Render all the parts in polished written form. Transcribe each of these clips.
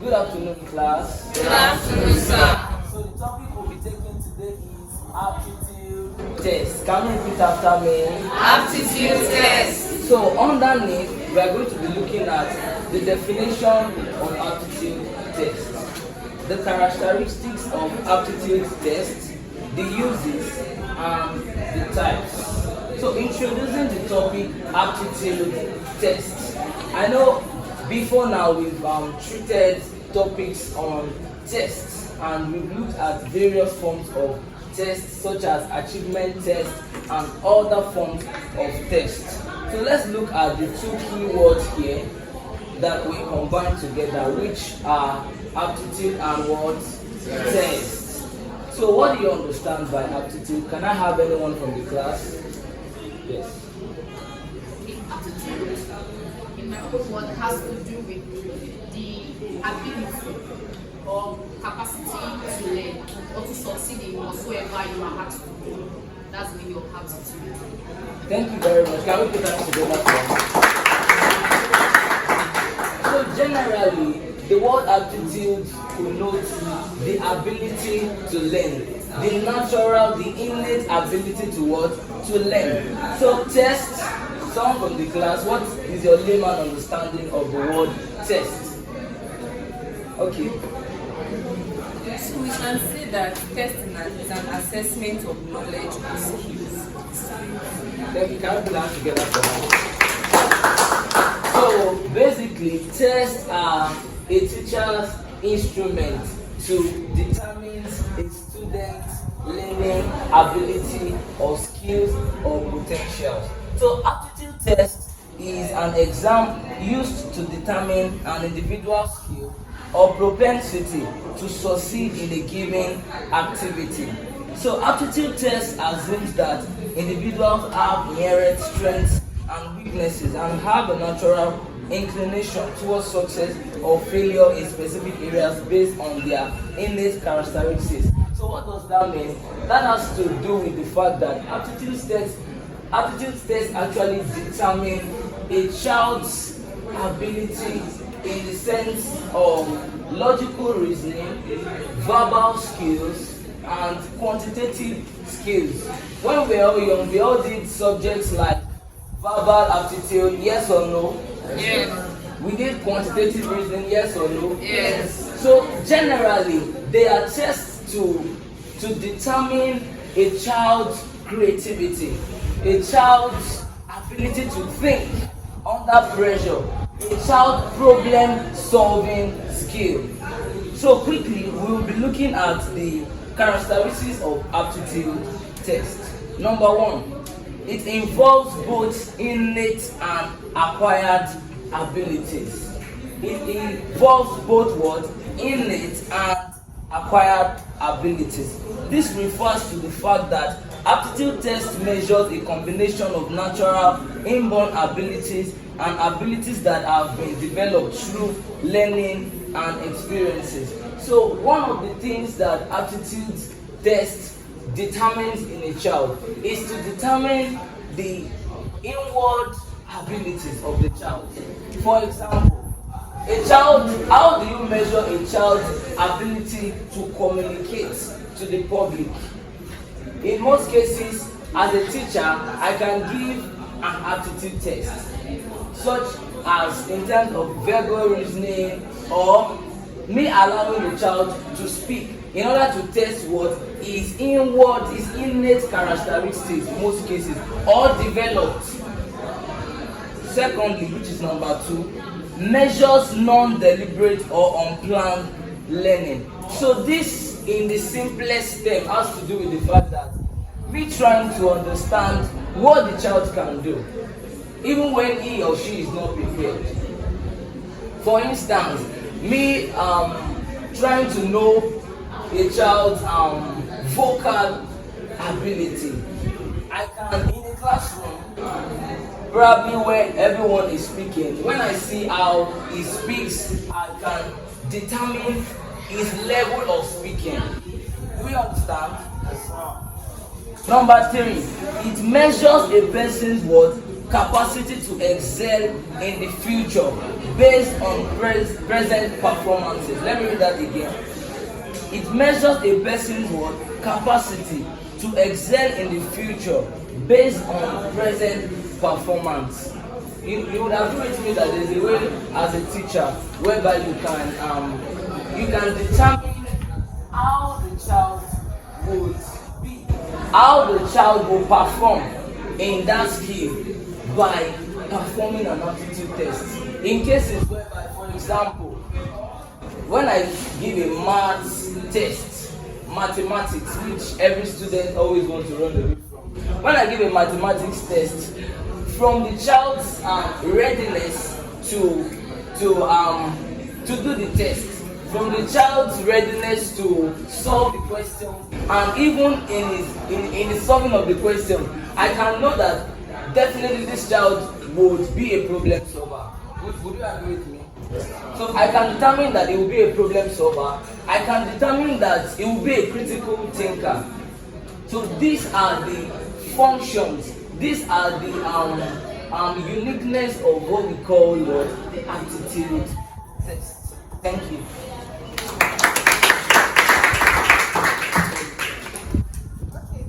Good afternoon, class. Good afternoon, sir. So the topic we'll be taking today is aptitude test. Can you repeat after me? Aptitude test. So underneath, we are going to be looking at the definition of aptitude test, the characteristics of aptitude test, the uses, and the types. So introducing the topic aptitude test. I know before now we've treated topics on tests and we've looked at various forms of tests such as achievement tests and other forms of tests. So let's look at the two key words here that we combine together, which are aptitude and what? Test. So what do you understand by aptitude? Can I have anyone from the class? Yes. Aptitude, in my own word, has to do with the ability or capacity to learn or to succeed in whatsoever you are asked to do. That's the meaning of aptitude. Thank you very much. Can we put that together for us? So generally, the word aptitude connotes the ability to learn, the natural, the innate ability to what? To learn. So test, someone from the class, what is your layman understanding of the word test? Okay. So we can say that testing is an assessment of knowledge and skills. Then we can put that together for us. So basically, tests are a teacher's instrument to determine a student's learning ability or skills or potentials. So aptitude test is an exam used to determine an individual's skill or propensity to succeed in a given activity. So aptitude test assumes that individuals have inherent strengths and weaknesses and have a natural inclination towards success or failure in specific areas based on their innate characteristics. So what does that mean? That has to do with the fact that aptitude tests actually determine a child's ability in the sense of logical reasoning, verbal skills, and quantitative skills. When we were all young, we all did subjects like verbal aptitude, yes or no? Yes. We did quantitative reasoning, yes or no? Yes. So generally, they are tests to determine a child's creativity, a child's ability to think under pressure, a child's problem-solving skill. So quickly, we will be looking at the characteristics of aptitude test. Number one, it involves both innate and acquired abilities. It involves both what? Innate and acquired abilities. This refers to the fact that aptitude test measures a combination of natural inborn abilities and abilities that have been developed through learning and experiences. So one of the things that aptitude test determines in a child is to determine the inward abilities of the child. For example, a child, how do you measure a child's ability to communicate to the public? In most cases, as a teacher, I can give an aptitude test, such as in terms of verbal reasoning or me allowing the child to speak in order to test what is inward, his innate characteristics in most cases, or developed. Secondly, which is number two, measures non-deliberate or unplanned learning. So this, in the simplest term, has to do with the fact that we trying to understand what the child can do, even when he or she is not prepared. For instance, me trying to know a child's vocal ability. I can, in a classroom, probably where everyone is speaking, when I see how he speaks, I can determine his level of speaking. Do you understand? Number three, it measures a person's what? capacity to excel in the future based on present performances. Let me read that again. It measures a person's what? Capacity to excel in the future based on present performance. You would agree with me that there's a way as a teacher whereby you can determine how the child would be, how the child will perform in that skill by performing an aptitude test. In cases whereby, for example, when I give a maths test, mathematics, which every student always wants to run away from. When I give a mathematics test, from the child's readiness to do the test, from the child's readiness to solve the question, and even in the solving of the question, I can know that definitely this child would be a problem solver. Would you agree with me? So I can determine that he will be a problem solver. I can determine that he will be a critical thinker. So these are the functions. These are the uniqueness of what we call the aptitude test. Thank you. Okay,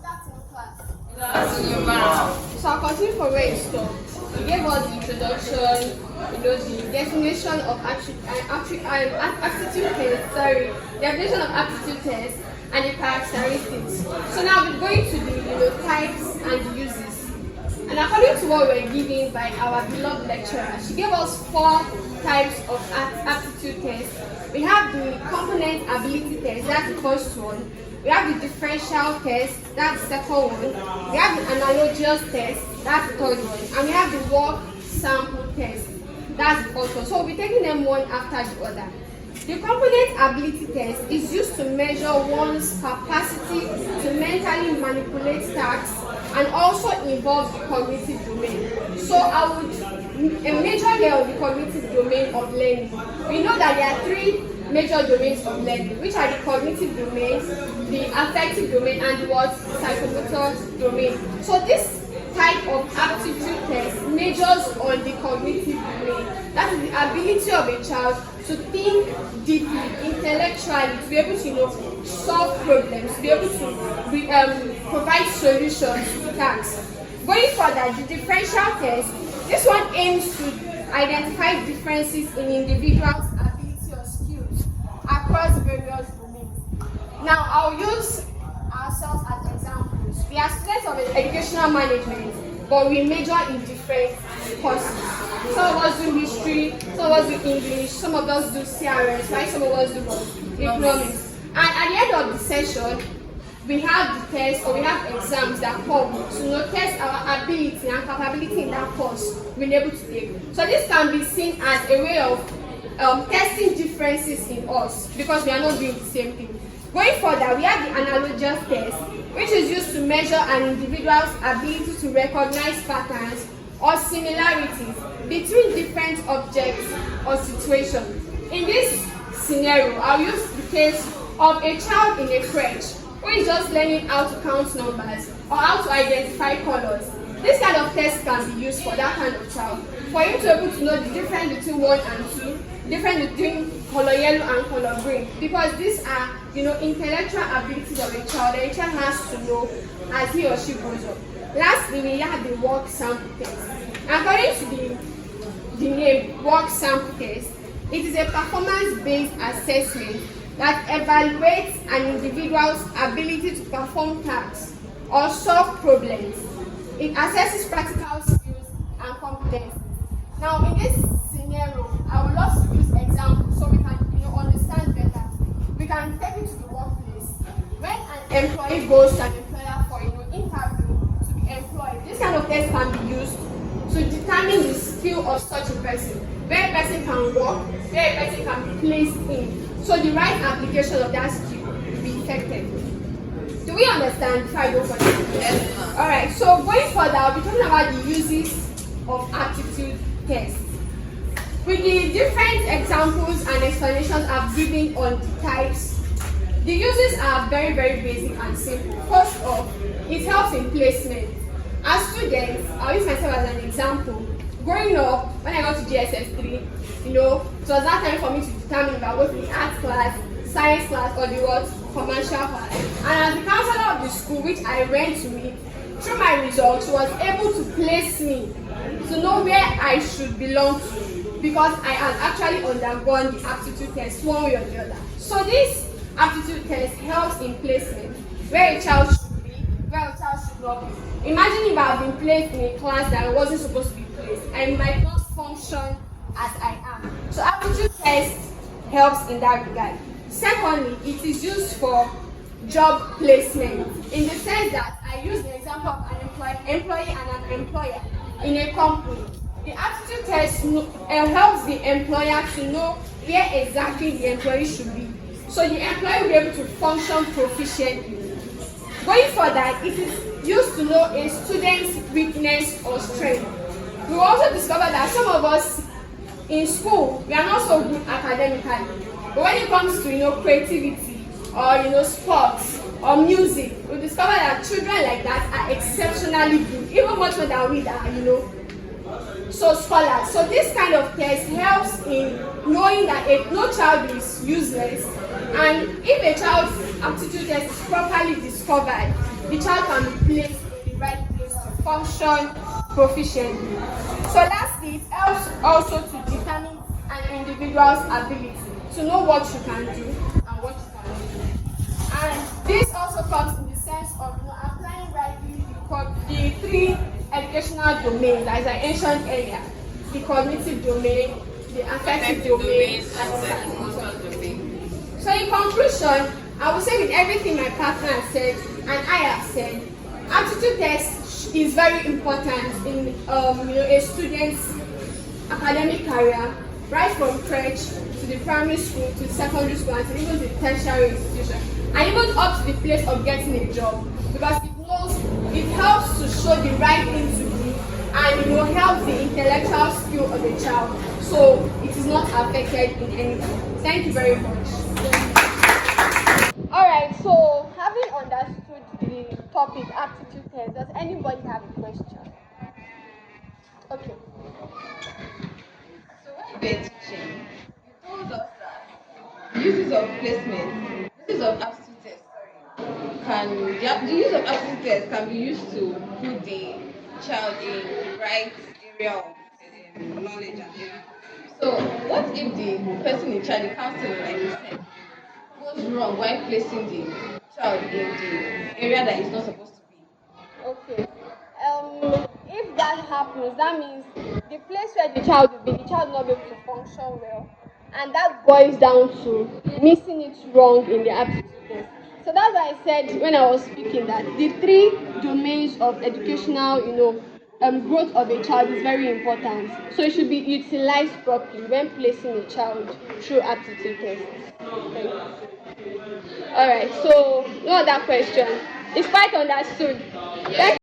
that's in class. That's in your mouth. So I'll continue from where you stopped. You gave us the introduction, the definition of aptitude test, definition of aptitude test, and the characteristics. So now we're going to the types and the uses. And according to what we're given by our beloved lecturer, she gave us 4 types of aptitude tests. We have the component ability test, that's the first one. We have the differential test, that's the second one. We have the analogous test, that's the third one. And we have the work sample test, that's the fourth one. So we'll be taking them one after the other. The component ability test is used to measure one's capacity to mentally manipulate tasks and also involves the cognitive domain. So I would major here on the cognitive domain of learning. We know that there are 3 major domains of learning, which are the cognitive domain, the affective domain, and the psychomotor domain. So this type of aptitude test measures on the cognitive domain. That is the ability of a child to think deeply, intellectually, to be able to solve problems, to be able to provide solutions to tasks. Going further, the differential test, this one aims to identify differences in individuals' ability or skills across various domains. Now, I'll use ourselves as examples. We are students of educational management, but we major in different courses. Some of us do history, some of us do English, some of us do CRS, right? Some of us do economics. And at the end of the session, we have the test or we have exams that come to test our ability and capability in that course we're able to take. So this can be seen as a way of testing differences in us because we are not doing the same thing. Going further, we have the analogous test, which is used to measure an individual's ability to recognize patterns or similarities between different objects or situations. In this scenario, I'll use the case of a child in a crèche who is just learning how to count numbers or how to identify colors. This kind of test can be used for that kind of child. For him to be able to know the difference between 1 and 2, difference between color yellow and color green, because these are intellectual abilities of a child that a child has to know as he or she grows up. Lastly, we have the work sample test. According to the name work sample test, it is a performance-based assessment that evaluates an individual's ability to perform tasks or solve problems. It assesses practical skills and competencies. Now, in this scenario, I would love to use examples so we can understand better. We can take it to the workplace. When an employee goes to an employer for interview to be employed, this kind of test can be used to determine the skill of such a person, where a person can work, where a person can be placed in, so the right application of that skill will be effective. Do we understand? Before I go for this? Yes, ma'am. Alright, so going further, I'll be talking about the uses of aptitude tests. With the different examples and explanations I've given on the types, the uses are very, very basic and simple. First off, it helps in placement. As students, I'll use myself as an example. Growing up, when I got to GSS 3, it was that time for me to determine if I go to the art class, science class, or the what commercial class. And as the counselor of the school, which I went to meet, through my results, was able to place me to know where I should belong to, because I had actually undergone the aptitude test one way or the other. So this aptitude test helps in placement, where a child should be, where a child should not be. Imagine if I had been placed in a class that I wasn't supposed to be placed, I might not function as I am. So aptitude test helps in that regard. Secondly, it is used for job placement, in the sense that I use the example of an employee and an employer in a company. The aptitude test helps the employer to know where exactly the employee should be, so the employee will be able to function proficiently. Going further, it is used to know a student's weakness or strength. We also discovered that some of us in school, we are not so good academically, but when it comes to creativity or sports or music, we discover that children like that are exceptionally good, even much more than we are, so scholars. So this kind of test helps in knowing that no child is useless, and if a child's aptitude test is properly discovered, the child can be placed in the right place to function proficiently. So lastly, it helps also to determine an individual's ability, to know what you can do and what you cannot do. And this also comes in the sense of applying rightly the three educational domains, as I mentioned earlier: the cognitive domain, the affective domain, and the psychomotor domain. So in conclusion, I would say with everything my partner has said and I have said, aptitude test is very important in a student's academic career, right from crèche to the primary school to the secondary school and to even the tertiary institution, and even up to the place of getting a job, because it helps to show the right thing to do, and helps the intellectual skill of the child, so it is not affected in any way. Thank you very much. Alright, so having understood the topic aptitude test, does anybody have a question? Okay. So when you were teaching, you told us that uses of placement, uses of aptitude test, the use of aptitude test can be used to put the child in the right area of knowledge and everything. So what if the person in charge, the counselor, like you said, goes wrong while placing the child in the area that is not supposed to be? Okay. If that happens, that means the place where the child will be, the child will not be able to function well, and that boils down to missing it wrong in the aptitude test. So that's why I said when I was speaking that the three domains of educational, growth of a child is very important. So it should be utilized properly when placing a child through aptitude tests. Thank you. Alright, so no other question. It's quite understood. Thank